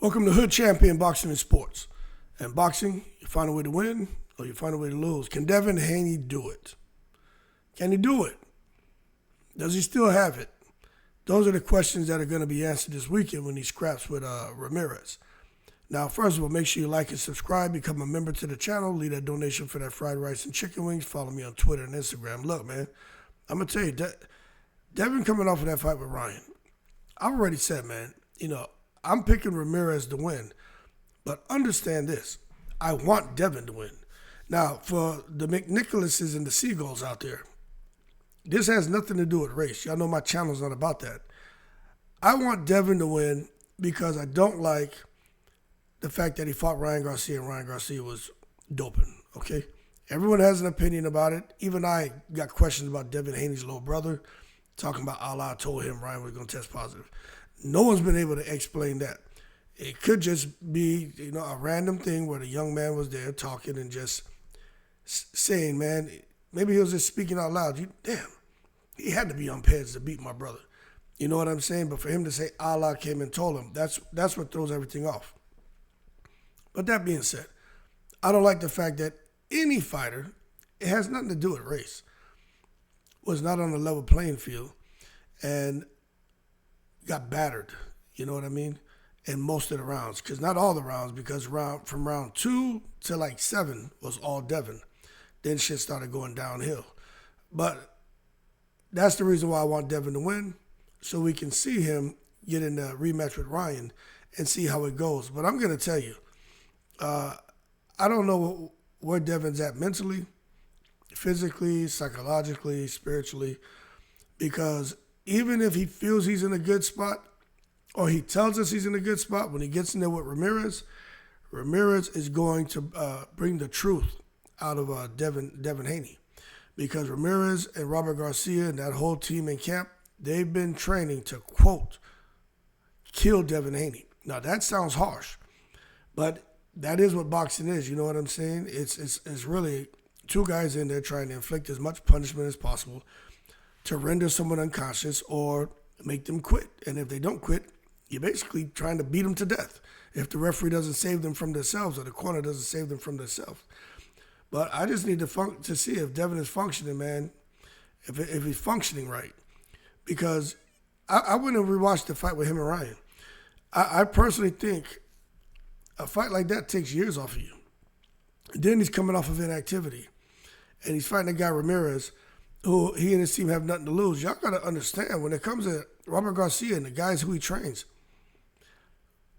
Welcome to Hood Champion Boxing and Sports. And boxing, you find a way to win or you find a way to lose. Can Devin Haney do it? Can he do it? Does he still have it? Those are the questions that are going to be answered this weekend when he scraps with Ramirez. Now, first of all, make sure you like and subscribe, become a member to the channel, leave that donation for that fried rice and chicken wings. Follow me on Twitter and Instagram. Look, man, I'm going to tell you, Devin coming off of that fight with Ryan, I already said, man, I'm picking Ramirez to win. But understand this, I want Devin to win. Now, for the McNicholases and the Seagulls out there, this has nothing to do with race. Y'all know my channel's not about that. I want Devin to win because I don't like the fact that he fought Ryan Garcia and Ryan Garcia was doping, okay? Everyone has an opinion about it. Even I got questions about Devin Haney's little brother, talking about Allah told him Ryan was going to test positive. No one's been able to explain that. It could just be, a random thing where the young man was there talking and just saying, man, maybe he was just speaking out loud. Damn, he had to be on pads to beat my brother. You know what I'm saying? But for him to say Allah came and told him, that's what throws everything off. But that being said, I don't like the fact that any fighter, it has nothing to do with race, was not on a level playing field and got battered, you know what I mean, in most of the rounds. Because not all the rounds, because from round 2 to like 7 was all Devin. Then shit started going downhill. But that's the reason why I want Devin to win, so we can see him get in a rematch with Ryan and see how it goes. But I'm going to tell you, I don't know where Devin's at mentally, physically, psychologically, spiritually, because even if he feels he's in a good spot, or he tells us he's in a good spot, when he gets in there with Ramirez, Ramirez is going to bring the truth out of Devin Haney. Because Ramirez and Robert Garcia and that whole team in camp, they've been training to, quote, kill Devin Haney. Now, that sounds harsh, but that is what boxing is, you know what I'm saying? It's really two guys in there trying to inflict as much punishment as possible to render someone unconscious or make them quit. And if they don't quit, you're basically trying to beat them to death if the referee doesn't save them from themselves or the corner doesn't save them from themselves. But I just need to see if Devin is functioning, man, if he's functioning right. Because I wouldn't have rewatched the fight with him and Ryan. I personally think a fight like that takes years off of you. And then he's coming off of inactivity. And he's fighting a guy, Ramirez, who he and his team have nothing to lose. Y'all got to understand, when it comes to Robert Garcia and the guys who he trains,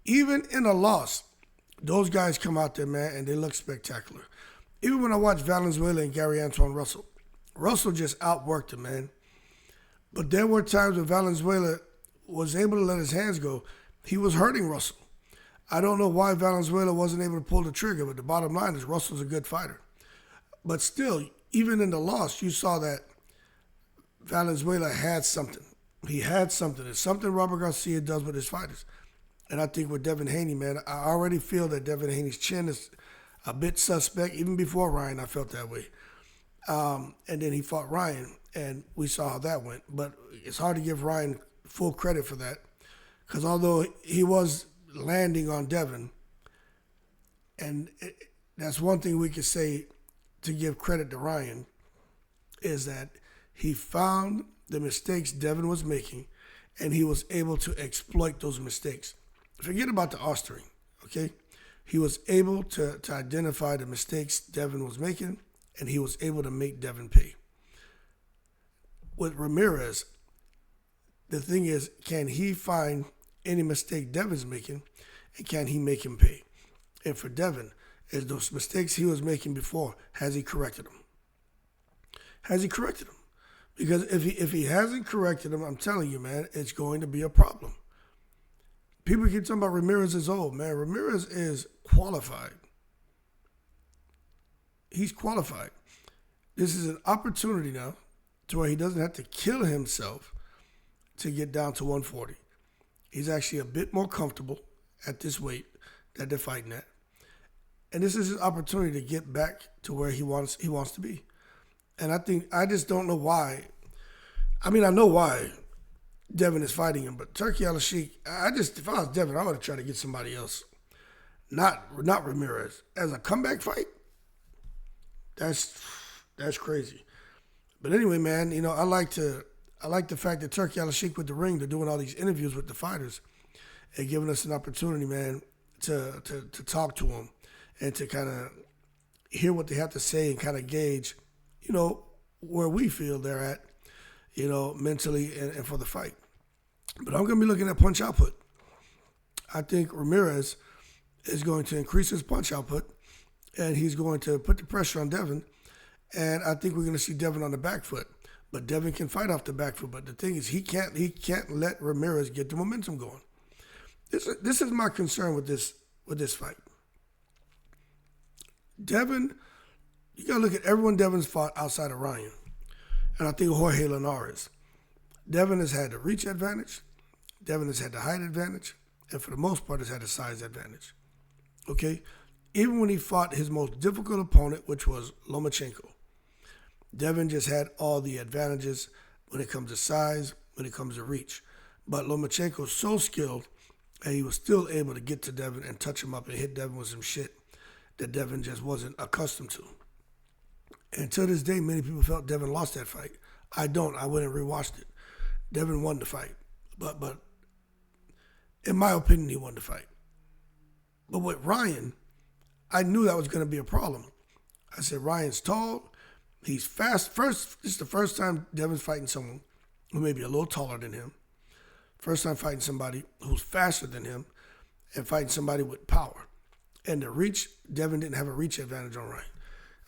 even in a loss, those guys come out there, man, and they look spectacular. Even when I watch Valenzuela and Gary Antoine Russell, Russell just outworked him, man. But there were times when Valenzuela was able to let his hands go. He was hurting Russell. I don't know why Valenzuela wasn't able to pull the trigger, but the bottom line is Russell's a good fighter. But still, even in the loss, you saw that Valenzuela had something. He had something. It's something Robert Garcia does with his fighters. And I think with Devin Haney, man, I already feel that Devin Haney's chin is a bit suspect. Even before Ryan, I felt that way. And then he fought Ryan, and we saw how that went. But it's hard to give Ryan full credit for that, because although he was landing on Devin, and that's one thing we could say to give credit to Ryan, is that he found the mistakes Devin was making, and he was able to exploit those mistakes. Forget about the Austering, okay? He was able to identify the mistakes Devin was making, and he was able to make Devin pay. With Ramirez, the thing is, can he find any mistake Devin's making, and can he make him pay? And for Devin, is those mistakes he was making before, has he corrected them? Has he corrected them? Because if he hasn't corrected them, I'm telling you, man, it's going to be a problem. People keep talking about Ramirez is old. Man, Ramirez is qualified. He's qualified. This is an opportunity now to where he doesn't have to kill himself to get down to 140. He's actually a bit more comfortable at this weight that they're fighting at. And this is his opportunity to get back to where he wants to be. And I just don't know why. I mean, I know why. Devin is fighting him. But Turkey Al-Sheikh, if I was Devin, I would have tried to get somebody else, not Ramirez, as a comeback fight. That's crazy. But anyway, man, I like the fact that Turkey Al-Sheikh with the ring, they're doing all these interviews with the fighters and giving us an opportunity, man, to talk to them and to kind of hear what they have to say and kind of gauge, where we feel they're at, mentally and for the fight. But I'm going to be looking at punch output. I think Ramirez is going to increase his punch output, and he's going to put the pressure on Devin. And I think we're going to see Devin on the back foot. But Devin can fight off the back foot. But the thing is, he can't let Ramirez get the momentum going. This is my concern with this fight. Devin, you got to look at everyone Devin's fought outside of Ryan. And I think Jorge Linares. Devin has had the reach advantage. Devin has had the height advantage. And for the most part, has had the size advantage. Okay? Even when he fought his most difficult opponent, which was Lomachenko, Devin just had all the advantages when it comes to size, when it comes to reach. But Lomachenko is so skilled, and he was still able to get to Devin and touch him up and hit Devin with some shit that Devin just wasn't accustomed to. And to this day, many people felt Devin lost that fight. I don't. I went and rewatched it. Devin won the fight. But in my opinion, he won the fight. But with Ryan, I knew that was going to be a problem. I said, Ryan's tall. He's fast. This is the first time Devin's fighting someone who may be a little taller than him. First time fighting somebody who's faster than him and fighting somebody with power. And the reach, Devin didn't have a reach advantage on Ryan.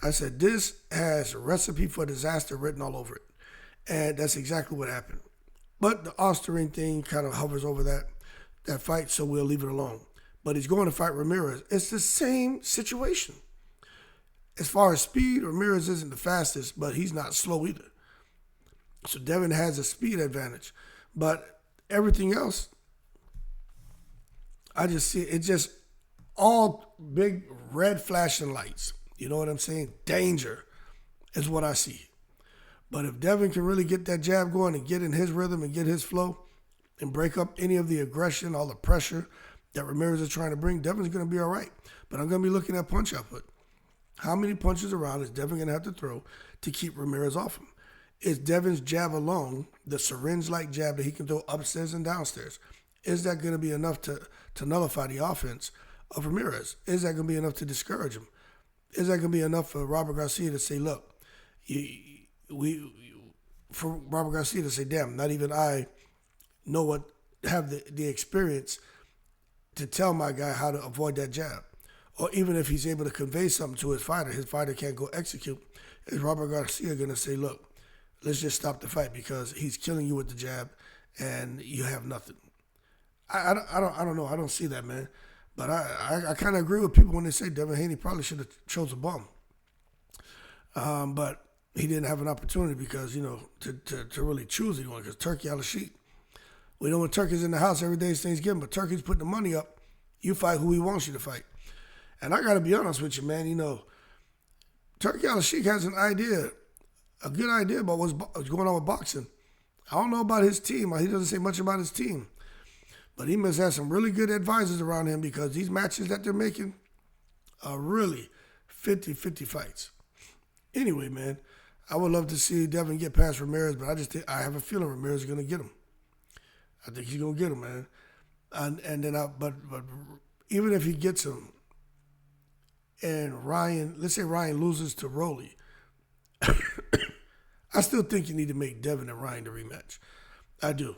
I said, this has a recipe for disaster written all over it. And that's exactly what happened. But the Osterring thing kind of hovers over that fight, so we'll leave it alone. But he's going to fight Ramirez. It's the same situation. As far as speed, Ramirez isn't the fastest, but he's not slow either. So Devin has a speed advantage. But everything else, I just see it's just all big red flashing lights. You know what I'm saying? Danger is what I see. But if Devin can really get that jab going and get in his rhythm and get his flow and break up any of the aggression, all the pressure that Ramirez is trying to bring, Devin's going to be all right. But I'm going to be looking at punch output. How many punches around is Devin going to have to throw to keep Ramirez off him? Is Devin's jab alone, the syringe-like jab that he can throw upstairs and downstairs, is that going to be enough to nullify the offense of Ramirez? Is that going to be enough to discourage him? Is that going to be enough for Robert Garcia to say, look, for Robert Garcia to say, damn, not even I have the experience to tell my guy how to avoid that jab. Or even if he's able to convey something to his fighter can't go execute. Is Robert Garcia going to say, look, let's just stop the fight because he's killing you with the jab and you have nothing? I don't know. I don't see that, man. But I kind of agree with people when they say Devin Haney probably should have chose a bum. But he didn't have an opportunity because, to really choose anyone because Turkey Al-Sheikh. We know when Turkey's in the house, every day is Thanksgiving, but Turkey's putting the money up. You fight who he wants you to fight. And I got to be honest with you, man. Turkey Al-Sheikh has a good idea about what's going on with boxing. I don't know about his team. He doesn't say much about his team. But he must have some really good advisors around him because these matches that they're making are really 50-50 fights. Anyway, man, I would love to see Devin get past Ramirez, but I have a feeling Ramirez is going to get him. I think he's going to get him, man. But even if he gets him, and let's say Ryan loses to Rolly, I still think you need to make Devin and Ryan the rematch. I do.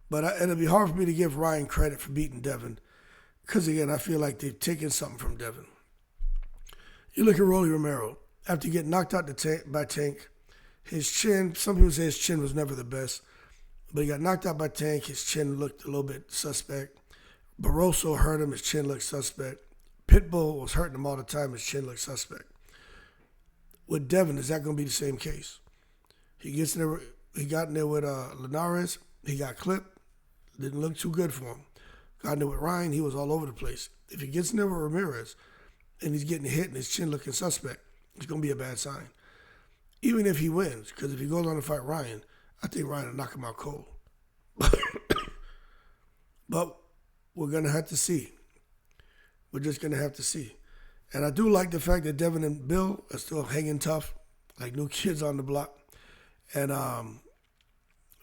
But it'll be hard for me to give Ryan credit for beating Devin because, again, I feel like they've taken something from Devin. You look at Rolly Romero. After getting knocked out by Tank, his chin, some people say his chin was never the best, but he got knocked out by Tank. His chin looked a little bit suspect. Barroso hurt him. His chin looked suspect. Pitbull was hurting him all the time. His chin looked suspect. With Devin, is that going to be the same case? He got in there with Linares. He got clipped. Didn't look too good for him. Got in there with Ryan. He was all over the place. If he gets in there with Ramirez and he's getting hit and his chin looking suspect, it's going to be a bad sign. Even if he wins, because if he goes on to fight Ryan, I think Ryan will knock him out cold. But we're going to have to see. We're just going to have to see. And I do like the fact that Devin and Bill are still hanging tough, like new kids on the block. And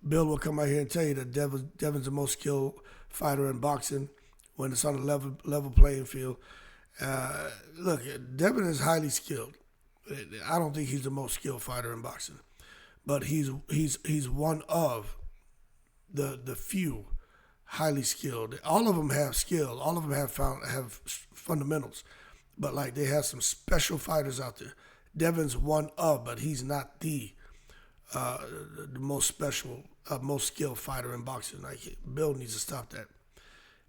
Bill will come out here and tell you that Devin's the most skilled fighter in boxing when it's on a level playing field. Look, Devin is highly skilled. I don't think he's the most skilled fighter in boxing, but he's one of the few highly skilled. All of them have skill. All of them have fundamentals, but like they have some special fighters out there. Devin's one of, but he's not the most special, most skilled fighter in boxing. Like Bill needs to stop that.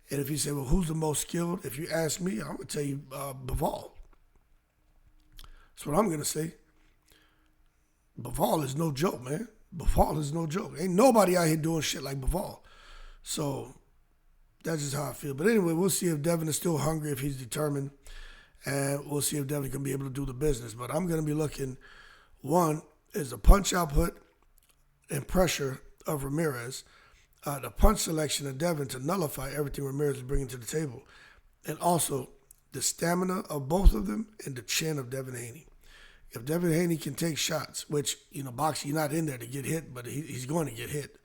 And if you say, well, who's the most skilled? If you ask me, I'm gonna tell you Bivol. That's what I'm gonna say. Bivol is no joke, man. Bivol is no joke. Ain't nobody out here doing shit like Bivol. So that's just how I feel. But anyway, we'll see if Devin is still hungry, if he's determined, and we'll see if Devin can be able to do the business. But I'm gonna be looking. One is the punch output and pressure of Ramirez. The punch selection of Devin to nullify everything Ramirez is bringing to the table. And also the stamina of both of them and the chin of Devin Haney. If Devin Haney can take shots, which, boxing, you're not in there to get hit, but he's going to get hit.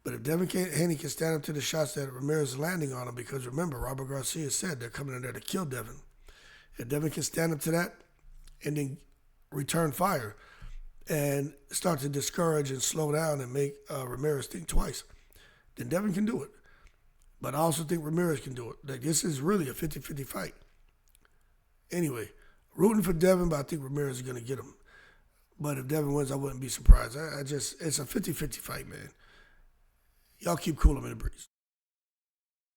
But if Haney can stand up to the shots that Ramirez is landing on him, because remember, Robert Garcia said they're coming in there to kill Devin. If Devin can stand up to that and then return fire and start to discourage and slow down and make Ramirez think twice, then Devin can do it. But I also think Ramirez can do it. Like, this is really a 50-50 fight. Anyway, rooting for Devin, but I think Ramirez is going to get him. But if Devin wins, I wouldn't be surprised. It's a 50-50 fight, man. Y'all keep cool, I'm in the breeze.